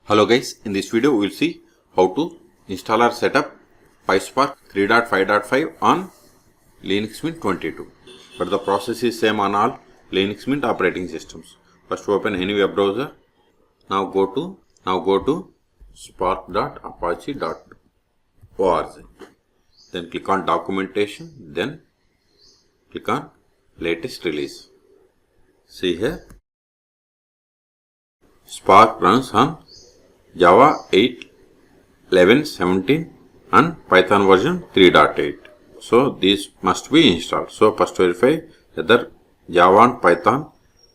Hello guys, in this video we will see how to install or set up PySpark 3.5.5 on Linux Mint 22. But the process is same on all Linux Mint operating systems. First open any web browser. Now go to spark.apache.org. Then click on documentation. Then click on latest release. See here, Spark runs on Java 8, 11, 17 and Python version 3.8. So these must be installed. So first verify whether Java and Python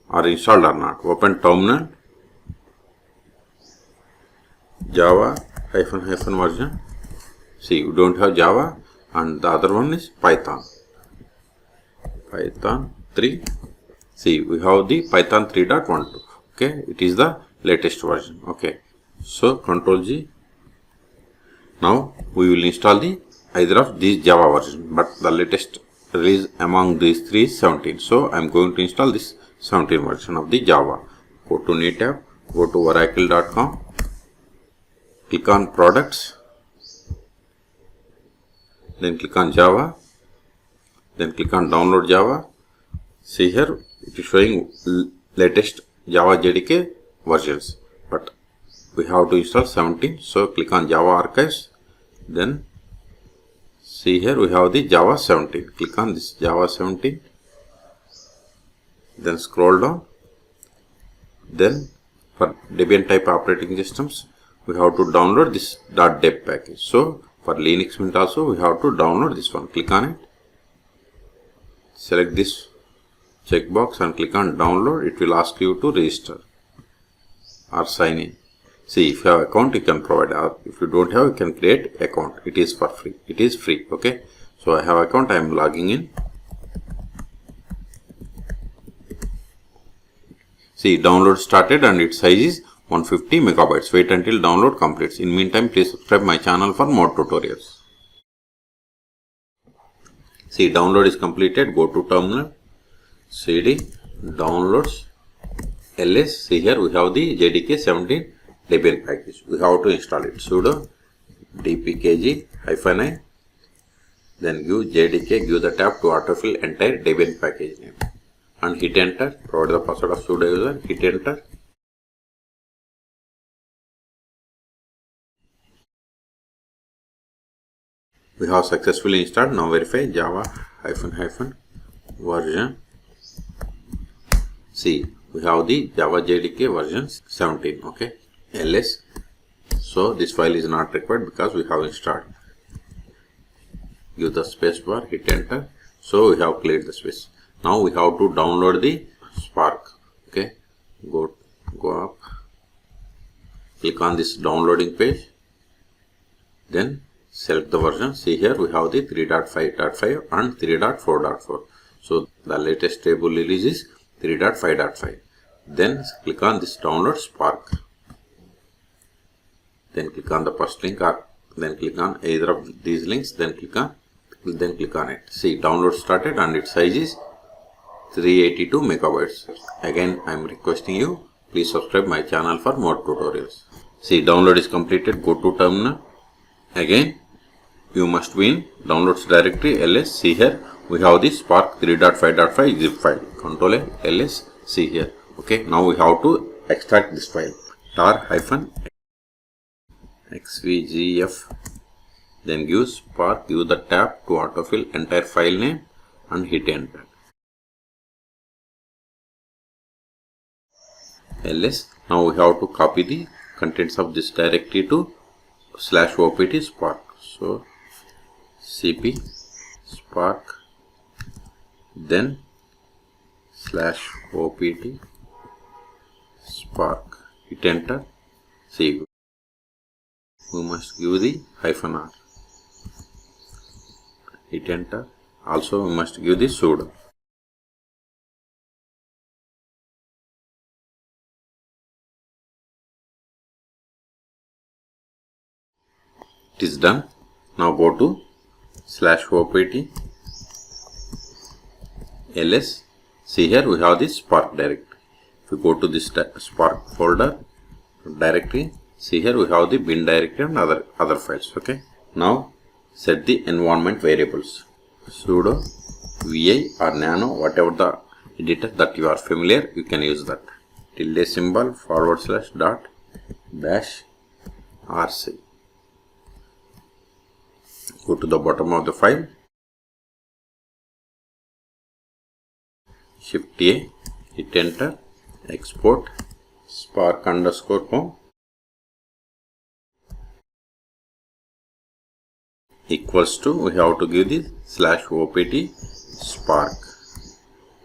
are installed or not. Open terminal, Java version. See, you don't have Java and the other one is Python 3. See, we have the Python 3.12. Okay, it is the latest version. Okay, so Ctrl G. Now we will install the either of these Java version, but the latest release among these three is 17. So I am going to install this 17 version of the Java. Go to new tab, go to oracle.com, click on products, then click on Java, then click on download Java. See here, it is showing latest Java JDK versions, but we have to install 17. So click on Java archives. Then see here we have the Java 17. Click on this Java 17. Then scroll down. Then for Debian type operating systems, we have to download this .deb package. So for Linux Mint also we have to download this one. Click on it. Select this checkbox and click on download. It will ask you to register or sign in. See, if you have account you can provide, or if you don't have you can create account. It is for free. It is free. Okay, so I have account, I am logging in. See, download started and its size is 150 megabytes. Wait until download completes. In meantime, please subscribe my channel for more tutorials. See, download is completed. Go to terminal, cd downloads ls. See here we have the JDK 17 Debian package. We have to install it. Sudo dpkg-i, then give JDK, give the tab to autofill entire Debian package name and hit enter. Provide the password of sudo user, hit enter. We have successfully installed. Now verify Java version. See, we have the Java JDK version 17. Okay, ls. So this file is not required because we have installed. Give the space bar, hit enter. So we have cleared the space. Now we have to download the Spark. Okay, go up, click on this downloading page, then select the version. See here we have the 3.5.5 and 3.4.4. So the latest stable release is 3.5.5. Then click on this download Spark. Then click on the first link, or then click on either of these links. Then click on it. See, download started and its size is 382 megabytes. Again, I am requesting you, please subscribe my channel for more tutorials. See, download is completed. Go to terminal. Again, you must be in downloads directory ls. See here we have the Spark 3.5.5 zip file. Ctrl A, ls. See here. Okay, now we have to extract this file. tar-xvgf. Then give Spark, give the tab to autofill entire file name and hit enter. ls. Now we have to copy the contents of this directory to /opt spark. So cp spark, then /opt spark. Hit enter. See, we must give the -r. Hit enter. Also we must give the sudo. It is done. Now go to /opt ls. See here we have this Spark directory. If you go to this Spark folder directory, See here we have the bin directory and other files. Okay. Now set the environment variables. Sudo vi or nano, whatever the editor that you are familiar, you can use that. Tilde symbol / dot dash rc. Go to the bottom of the file. Shift A, hit enter, export spark _ home equals to, we have to give the /opt spark,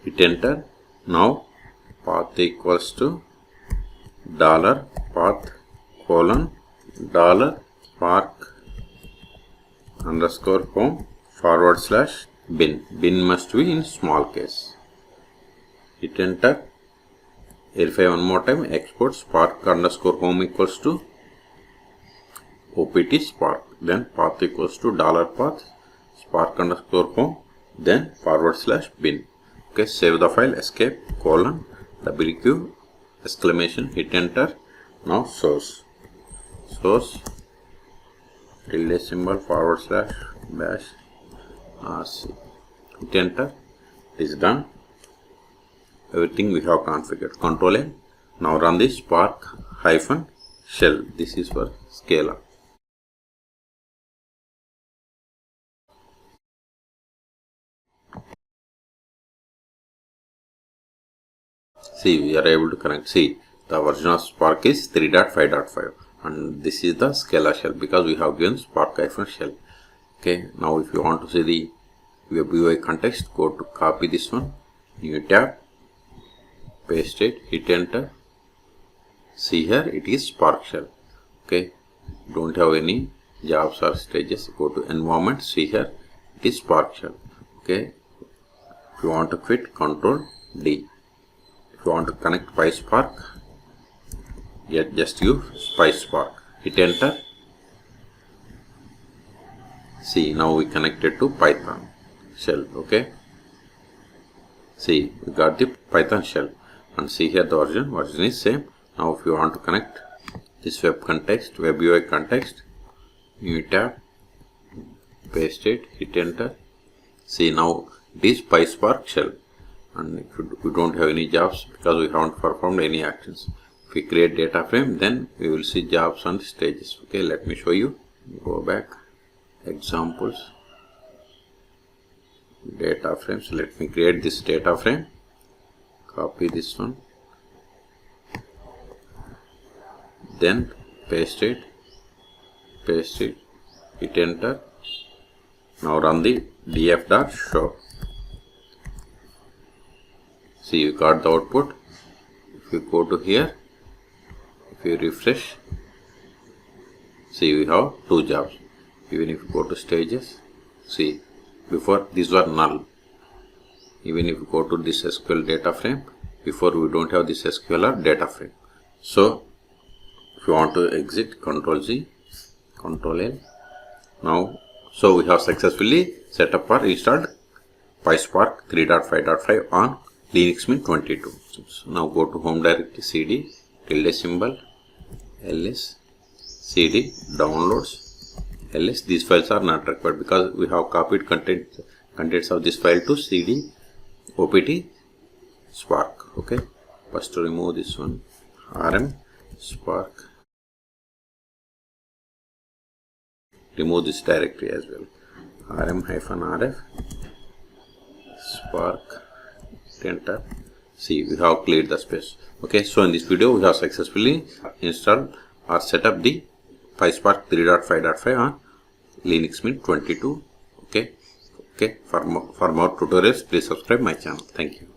hit enter. Now path equals to $path : $spark _ home / bin. Bin must be in small case. Hit enter. Verify one more time. Export spark _ home equals to opt spark. Then path equals to $path spark _ home. Then / bin. Okay. Save the file. Escape : WQ exclamation. Hit enter. Now source tilde symbol / dash rc. Hit enter. It is done. Everything we have configured. Control N. Now run the spark -shell. This is for Scala. See, we are able to connect. See, the version of Spark is 3.5.5 and this is the Scala shell because we have given spark -shell. Okay, now if you want to see the web UI context, go to copy this one, new tab, paste it, hit enter. See here it is Spark shell. Okay, don't have any jobs or stages. Go to environment. See here it is Spark shell. Okay, if you want to quit, Control D. If you want to connect PySpark, just use PySpark. Hit enter. See, now we connected to Python shell. Okay, see, we got the Python shell. And see here the version is same. Now if you want to connect this web UI context, new tab, paste it, hit enter. See, now it is PySpark shell. And if we don't have any jobs because we haven't performed any actions. If we create data frame, then we will see jobs and stages. Okay, let me show you. Go back, examples, data frames. Let me create this data frame. Copy this one, then paste it, hit enter. Now run the df.show. See, you got the output. If you go to here, if you refresh, see, we have 2 jobs. Even if you go to stages, see, before these were null. Even if you go to this SQL data frame, before we don't have this SQL or data frame. So if you want to exit, Control Z, Control L. Now, so we have successfully set up or installed PySpark 3.5.5 on Linux Mint 22. So now go to home directory, cd tilde symbol ls, cd downloads ls. These files are not required because we have copied contents of this file to cd opt spark. Okay, first to remove this one, rm spark, remove this directory as well, rm-rf spark, enter. See, we have cleared the space. Okay, so in this video we have successfully installed or set up the PySpark 3.5.5 on Linux Mint 22. Okay, for more tutorials, please subscribe my channel. Thank you.